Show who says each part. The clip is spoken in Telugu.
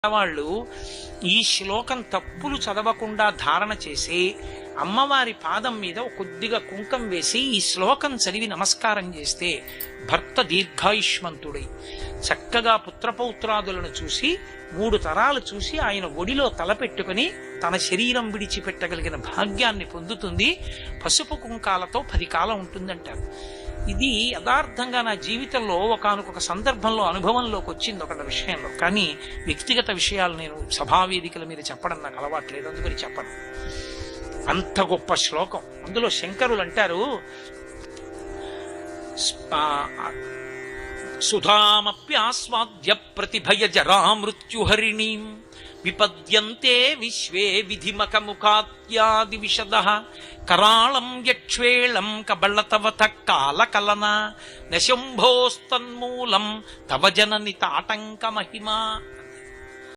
Speaker 1: వాళ్ళు ఈ శ్లోకం తప్పులు చదవకుండా ధారణ చేసి అమ్మవారి పాదం మీద కొద్దిగా కుంకం వేసి ఈ శ్లోకం చదివి నమస్కారం చేస్తే భర్త దీర్ఘాయుష్మంతుడై చక్కగా పుత్రపౌత్రాదులను చూసి 3 తరాలు చూసి ఆయన ఒడిలో తలపెట్టుకుని తన శరీరం విడిచిపెట్టగలిగిన భాగ్యాన్ని పొందుతుంది. పసుపు కుంకాలతో 10 కాలం ఉంటుందంటారు. ఇది యథార్థంగా నా జీవితంలో ఒకానొక సందర్భంలో అనుభవంలోకి వచ్చింది ఒక విషయంలో. కానీ వ్యక్తిగత విషయాలు నేను సభావేదికల మీద చెప్పడం నాకు అలవాట్లేదు, అందుకని చెప్పను. అంత గొప్ప శ్లోకం. అందులో శంకరులు అంటారు, సుధామప్యాస్వాద్య ప్రతిభయ జరామృత్యుహరిణీం విపద్యంతే విశ్వే విధిమకముఖాత్యాది విశదః కరాళం యక్ష్వేళం కబళతవత కాలకలన నశంభోస్తన్మూలం తవ జనని తాటంక మహిమా.